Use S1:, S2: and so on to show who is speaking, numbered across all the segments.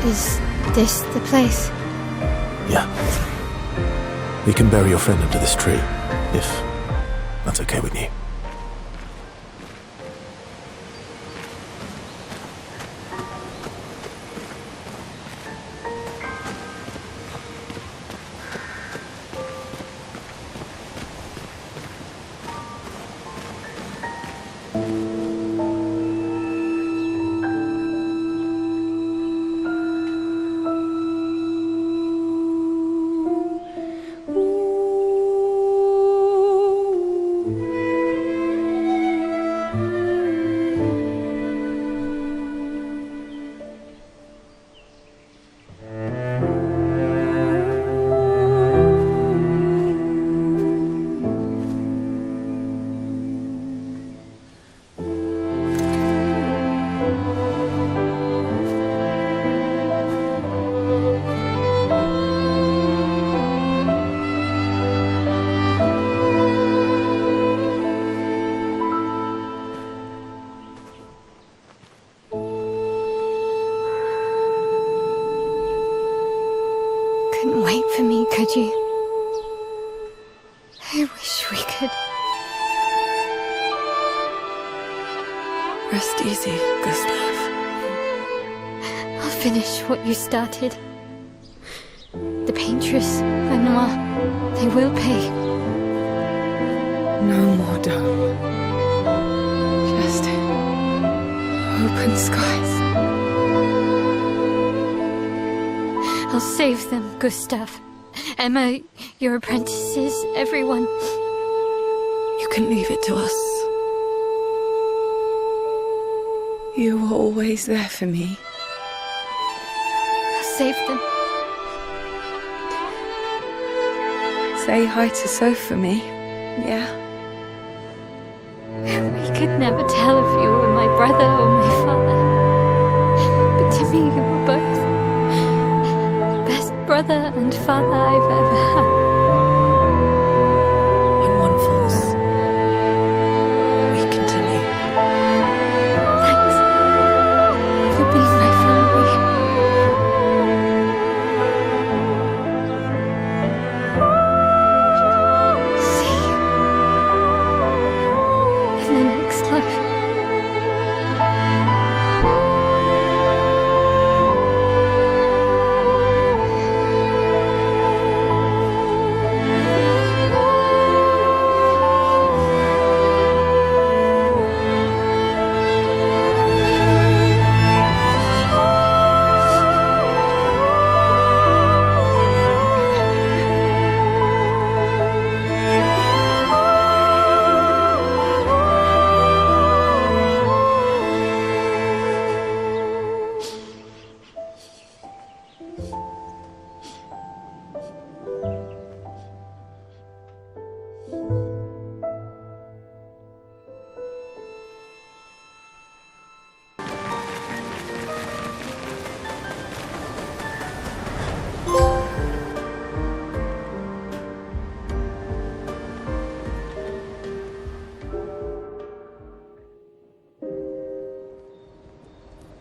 S1: Is this the place?
S2: Yeah. We can bury your friend under this tree, if that's okay with you.
S1: For me, could you? I wish we could.
S3: Rest easy, Gustav.
S1: I'll finish what you started. The Peintresse, Année, they will pay.
S3: No more, darling. Just open skies.
S1: I'll save them, Gustav. Emma, your apprentices, everyone.
S3: You can leave it to us. You were always there for me.
S1: I'll save them.
S3: Say hi to Soph for me, yeah?
S1: We could never tell if you were my brother or my father. But to me, you were both. Brother and father I've ever had.
S3: When one falls, we continue.
S1: Thanks for being my family. See you in the next life.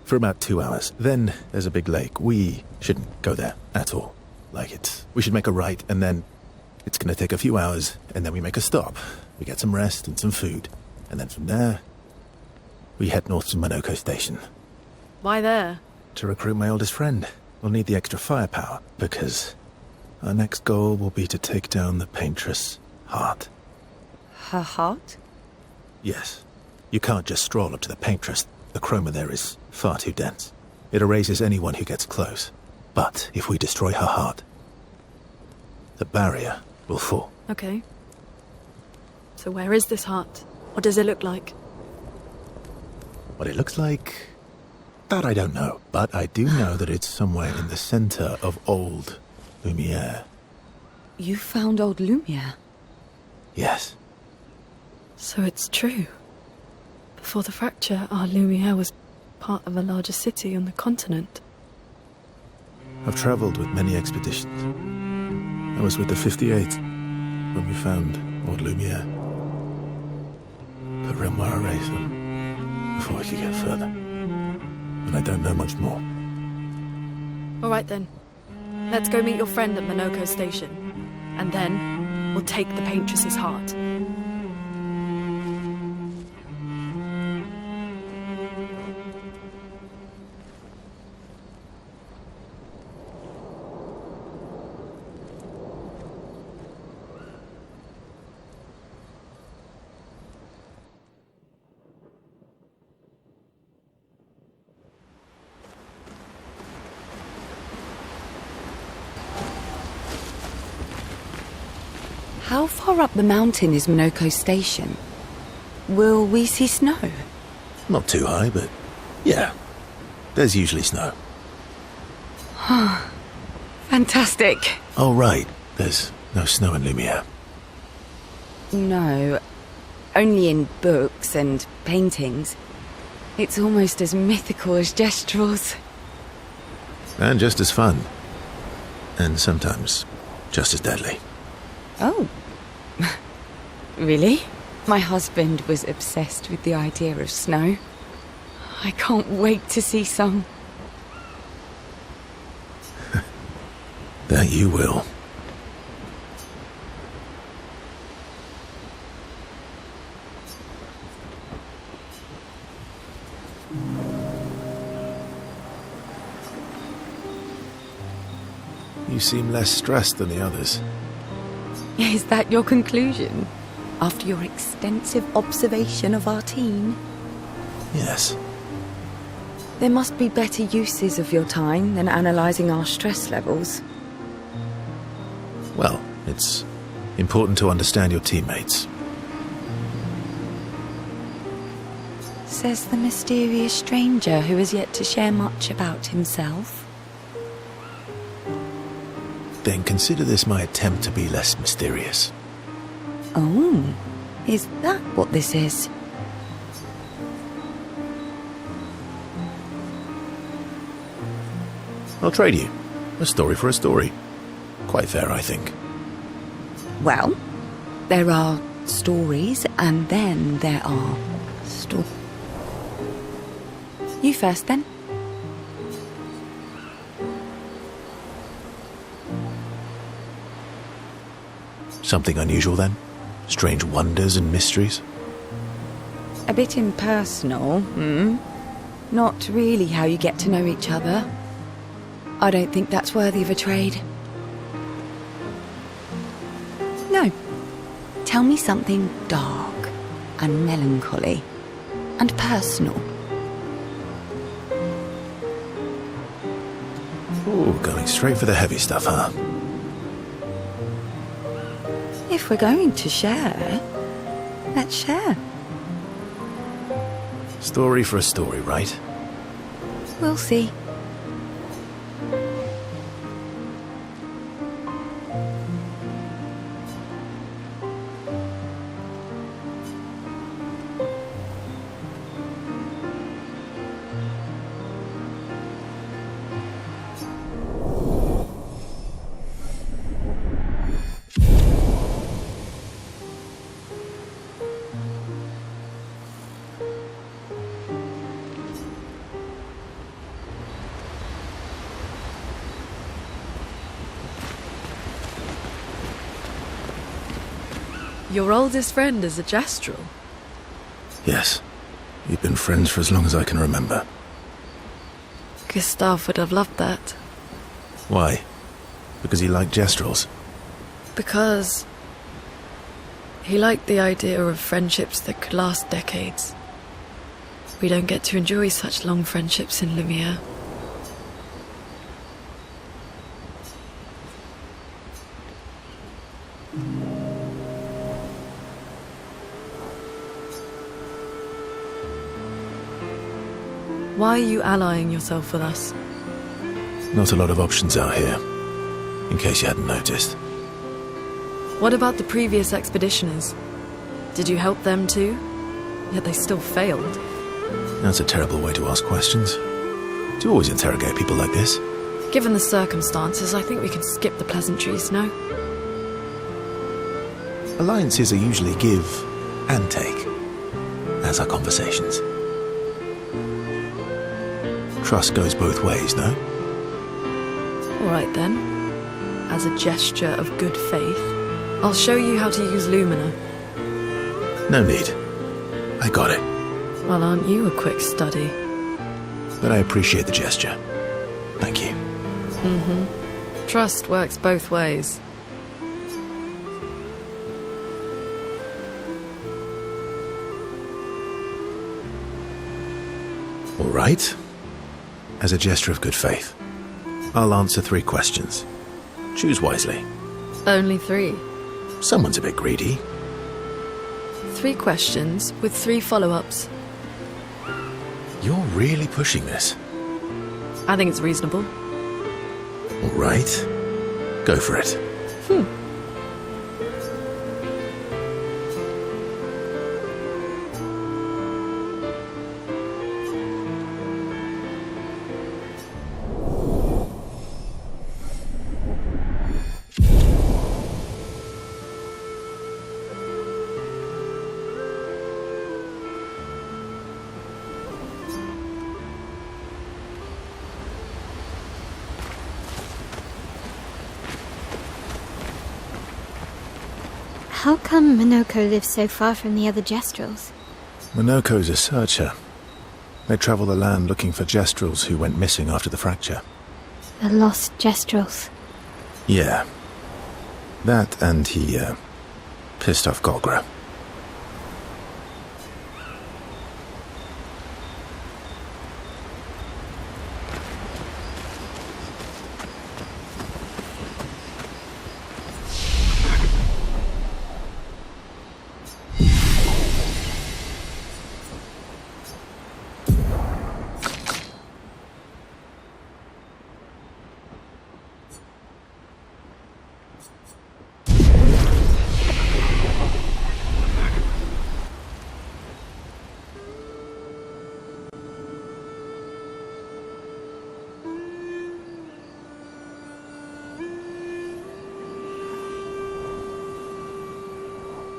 S2: For about 2 hours. Then there's a big lake. We shouldn't go there at all. We should make a right, and then it's gonna take a few hours, and then we make a stop. We get some rest and some food. And then from there, we head north to Monoko Station.
S3: Why there?
S2: To recruit my oldest friend. We'll need the extra firepower, because our next goal will be to take down the Peintresse heart.
S3: Her heart?
S2: Yes. You can't just stroll up to the Peintresse. The chroma there is far too dense. It erases anyone who gets close. But if we destroy her heart, the barrier will fall.
S3: Okay. So where is this heart? What does it look like?
S2: What it looks like, that I don't know. But I do know that it's somewhere in the center of old Lumiere.
S3: You found old Lumiere?
S2: Yes.
S3: So it's true. Before the fracture, our Lumiere was part of a larger city on the continent.
S2: I've traveled with many expeditions. I was with the 58th when we found old Lumiere. But Renoir erased them before we could get further. And I don't know much more.
S3: Alright then. Let's go meet your friend at Monoko Station. And then, we'll take the Paintress's heart.
S4: How far up the mountain is Monoko Station? Will we see snow?
S2: Not too high, but yeah, there's usually snow.
S4: Fantastic.
S2: Oh, right, there's no snow in Lumiere.
S4: No, only in books and paintings. It's almost as mythical as Gestrels.
S2: And just as fun. And sometimes just as deadly.
S4: Oh. Really? My husband was obsessed with the idea of snow. I can't wait to see some.
S2: That you will. You seem less stressed than the others.
S4: Is that your conclusion? After your extensive observation of our teen?
S2: Yes.
S4: There must be better uses of your time than analysing our stress levels.
S2: Well, it's important to understand your teammates.
S4: Says the mysterious stranger who has yet to share much about himself.
S2: Then consider this my attempt to be less mysterious.
S4: Oh, is that what this is?
S2: I'll trade you. A story for a story. Quite fair, I think.
S4: Well, there are stories and then there are You first then.
S2: Something unusual then? Strange wonders and mysteries?
S4: A bit impersonal, Not really how you get to know each other. I don't think that's worthy of a trade. No. Tell me something dark and melancholy and personal.
S2: Ooh, going straight for the heavy stuff, huh?
S4: If we're going to share, let's share.
S2: Story for a story, right?
S4: We'll see.
S3: Your oldest friend is a Gestrel.
S2: Yes. We've been friends for as long as I can remember.
S3: Gustav would have loved that.
S2: Why? Because he liked Gestrels?
S3: Because he liked the idea of friendships that could last decades. We don't get to enjoy such long friendships in Lumiere. Why are you allying yourself with us?
S2: Not a lot of options out here, in case you hadn't noticed.
S3: What about the previous expeditioners? Did you help them too? Yet they still failed.
S2: That's a terrible way to ask questions. Do you always interrogate people like this?
S3: Given the circumstances, I think we can skip the pleasantries, no?
S2: Alliances are usually give and take, as are conversations. Trust goes both ways, no?
S3: Alright then. As a gesture of good faith, I'll show you how to use Lumina.
S2: No need. I got it.
S3: Well, aren't you a quick study?
S2: But I appreciate the gesture. Thank you.
S3: Trust works both ways.
S2: All right. As a gesture of good faith, I'll answer 3 questions. Choose wisely.
S3: Only 3.
S2: Someone's a bit greedy.
S3: 3 questions with 3 follow-ups.
S2: You're really pushing this.
S3: I think it's reasonable.
S2: All right. Go for it.
S1: How come Minoko lives so far from the other Gestrels?
S2: Monoko's a searcher. They travel the land looking for Gestrels who went missing after the fracture.
S1: The lost Gestrels.
S2: Yeah. That and he, pissed off Golgra.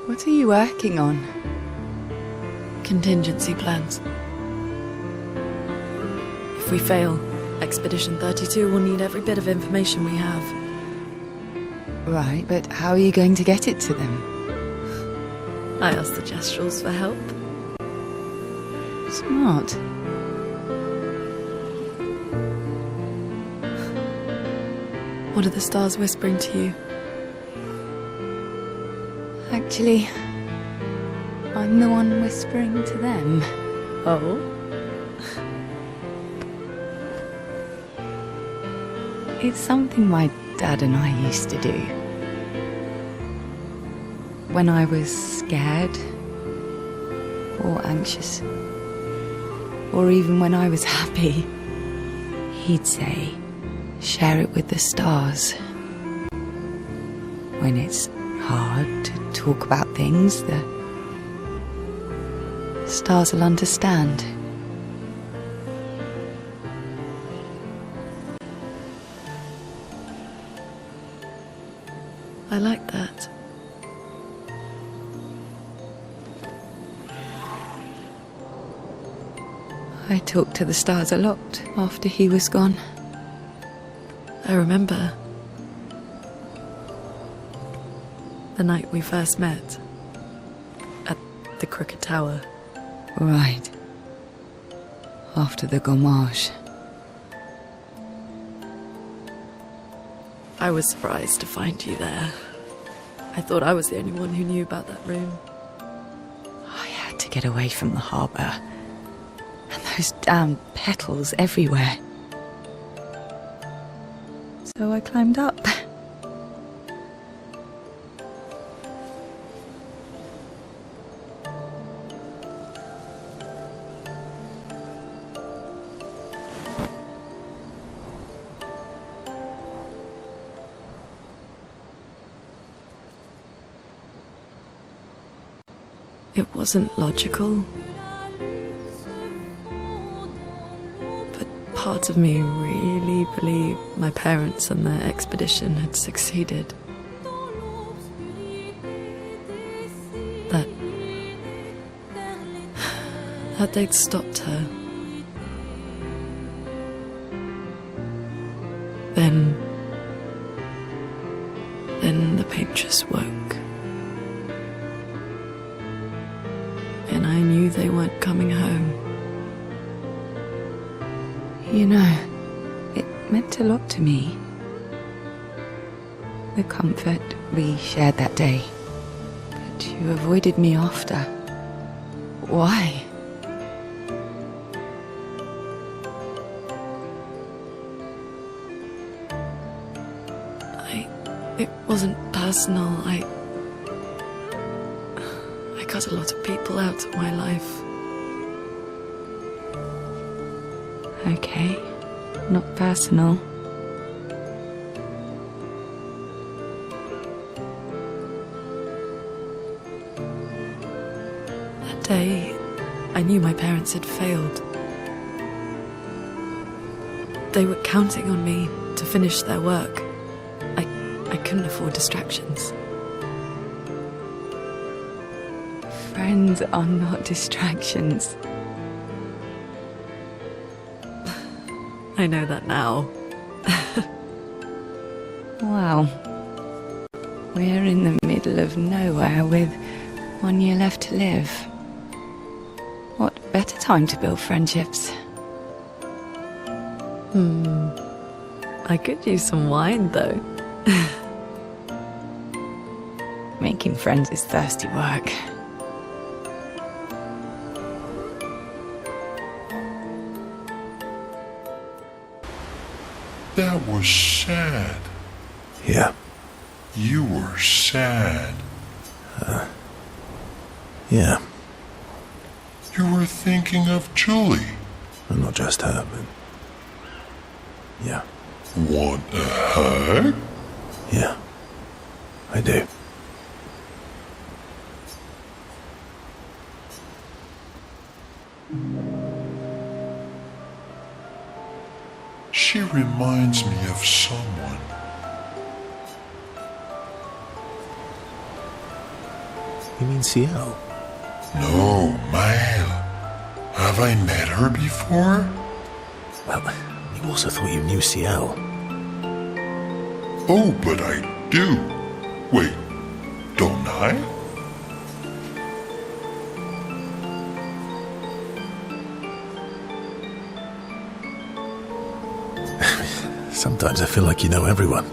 S4: What are you working on?
S3: Contingency plans. If we fail, Expedition 32 will need every bit of information we have.
S4: Right, but how are you going to get it to them?
S3: I asked the Gestrels for help.
S4: Smart.
S3: What are the stars whispering to you?
S4: Actually, I'm the one whispering to them.
S3: Oh?
S4: It's something my dad and I used to do. When I was scared, or anxious, or even when I was happy, he'd say, share it with the stars. When it's hard to talk about things, the stars will understand.
S3: I like that.
S4: I talked to the stars a lot after he was gone.
S3: I remember the night we first met at the Crooked Tower.
S4: Right. After the gommage.
S3: I was surprised to find you there. I thought I was the only one who knew about that room.
S4: I had to get away from the harbour. And those damn petals everywhere. So I climbed up.
S3: It wasn't logical. But part of me really believed my parents and their expedition had succeeded. That they'd stopped her. Then just woke. And I knew they weren't coming home.
S4: You know, it meant a lot to me. The comfort we shared that day. But you avoided me after. Why?
S3: It wasn't personal. I cut a lot of people out of my life.
S4: Okay, not personal.
S3: That day, I knew my parents had failed. They were counting on me to finish their work. I couldn't afford distractions.
S4: Friends are not distractions.
S3: I know that now.
S4: Wow. We're in the middle of nowhere with 1 year left to live. What better time to build friendships?
S3: I could use some wine, though.
S4: Making friends is thirsty work.
S5: That was sad.
S2: Yeah.
S5: You were sad.
S2: Yeah.
S5: You were thinking of Julie.
S2: And not just her, but... Yeah.
S5: Want a hug?
S2: Yeah. I do.
S5: She reminds me of someone.
S2: You mean CL?
S5: No, Mael. Have I met her before?
S2: Well, you also thought you knew CL.
S5: Oh, but I do. Wait, don't I?
S2: Sometimes I feel like you know everyone.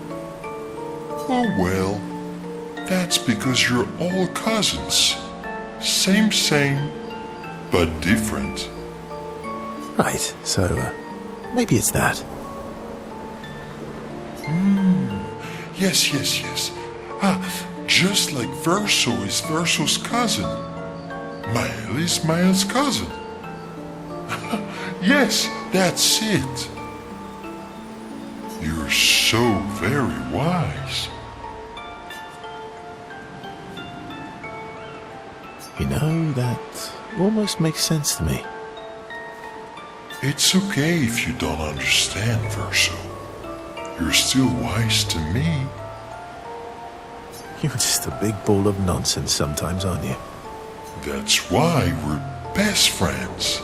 S5: Oh well, that's because you're all cousins. Same, but different.
S2: Right, so maybe it's that.
S5: Yes. Just like Verso is Verso's cousin. Mael is Mael's cousin. Yes, that's it. You're so very wise.
S2: You know, that almost makes sense to me.
S5: It's okay if you don't understand, Verso. You're still wise to me.
S2: You're just a big ball of nonsense sometimes, aren't you?
S5: That's why we're best friends.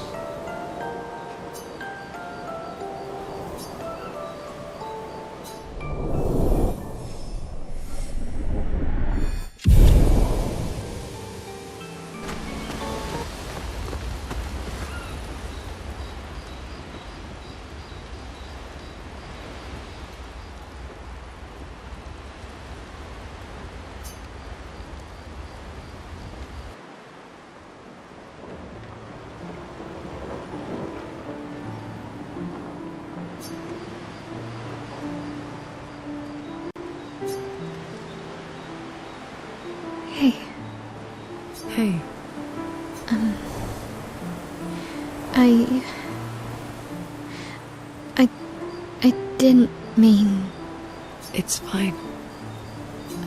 S3: Hey.
S1: I didn't mean...
S3: It's fine.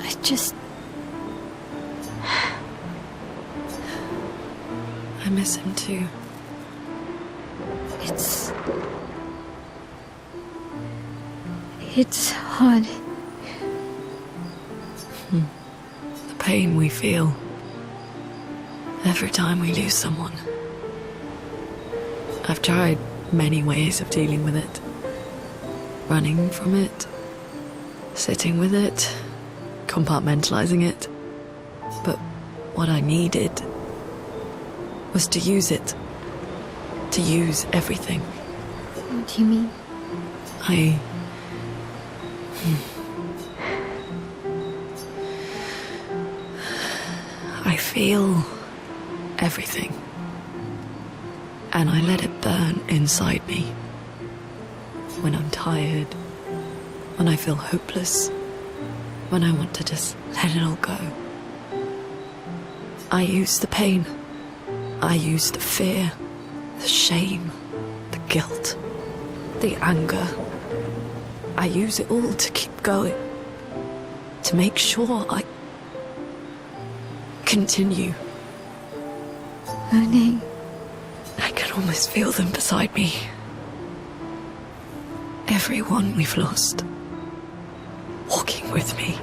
S1: I just...
S3: I miss him too.
S1: It's hard.
S3: The pain we feel every time we lose someone. I've tried many ways of dealing with it. Running from it, sitting with it, compartmentalizing it. But what I needed was to use it. To use everything.
S1: What do you mean?
S3: I feel everything. And I let it burn inside me. When I'm tired, when I feel hopeless, when I want to just let it all go. I use the pain. I use the fear, the shame, the guilt, the anger. I use it all to keep going. To make sure I continue.
S1: Moaning.
S3: I can almost feel them beside me. Everyone we've lost. Walking with me.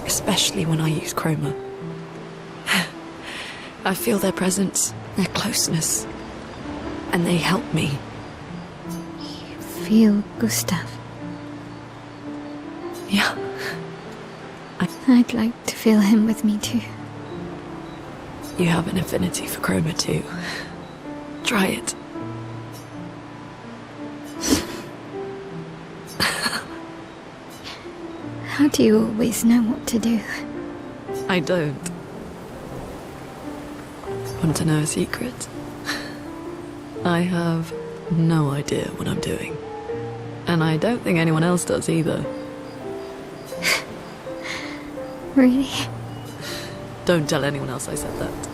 S3: Especially when I use chroma. I feel their presence, their closeness. And they help me.
S1: You feel Gustav?
S3: Yeah.
S1: I'd like to feel him with me too.
S3: You have an affinity for chroma too. Try it.
S1: How do you always know what to do?
S3: I don't. Want to know a secret? I have no idea what I'm doing. And I don't think anyone else does either.
S1: Really?
S3: Don't tell anyone else I said that.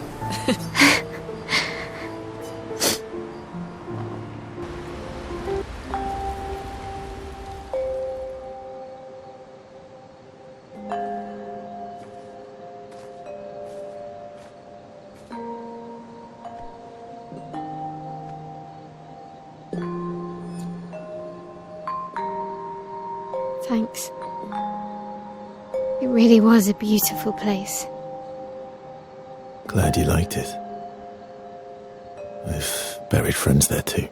S1: Thanks. It really was a beautiful place.
S2: Glad you liked it. I've buried friends there too.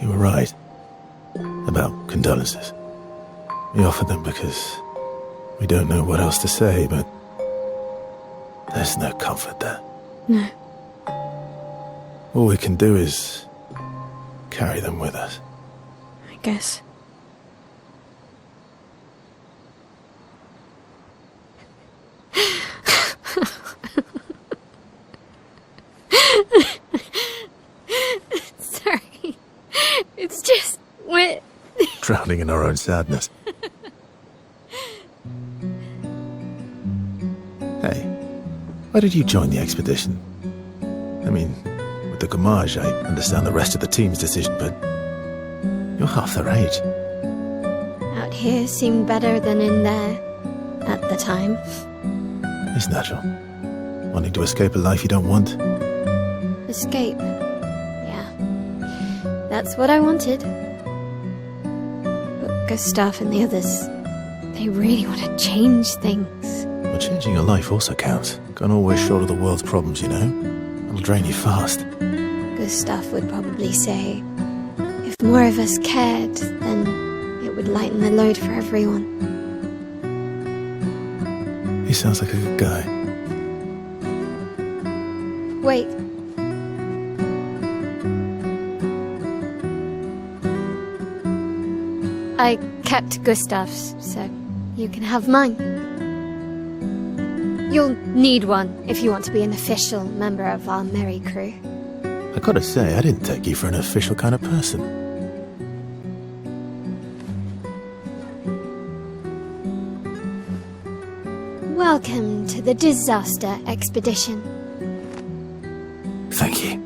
S2: You were right about condolences. We offer them because we don't know what else to say, but there's no comfort there.
S1: No.
S2: All we can do is carry them with us.
S1: I guess. Sorry. It's just wet.
S2: Drowning in our own sadness. Hey, why did you join the expedition? I mean, with the Gommage, I understand the rest of the team's decision, but you're half their age.
S1: Out here seemed better than in there at the time.
S2: It's natural. Wanting to escape a life you don't want.
S1: Escape. Yeah. That's what I wanted. But Gustav and the others, they really want to change things.
S2: But changing your life also counts. Can't always shoulder the world's problems, you know? It'll drain you fast.
S1: Gustav would probably say, if more of us cared, then it would lighten the load for everyone.
S2: He sounds like a good guy.
S1: Wait. I kept Gustav's, so you can have mine. You'll need one if you want to be an official member of our merry crew.
S2: I gotta say, I didn't take you for an official kind of person.
S1: Welcome to the disaster expedition.
S2: Thank you.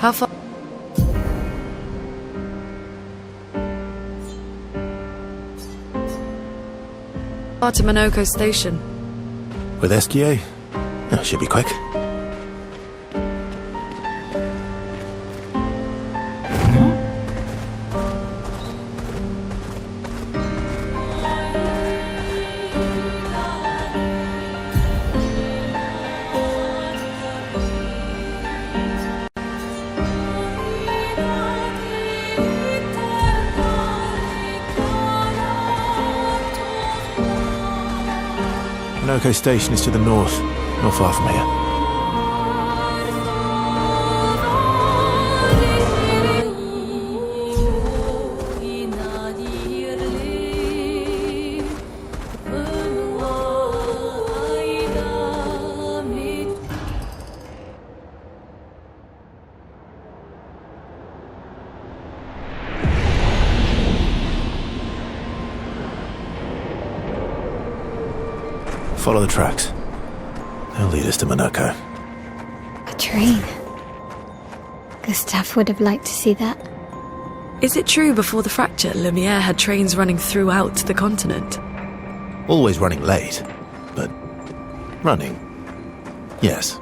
S3: How far? To Monoko Station.
S2: With SGA? Oh, should be quick. Monoko Station is to the north, not far from here. Follow the tracks. They'll lead us to Monoko.
S1: A train. Gustave would have liked to see that.
S3: Is it true before the fracture, Lumiere had trains running throughout the continent?
S2: Always running late, but running. Yes.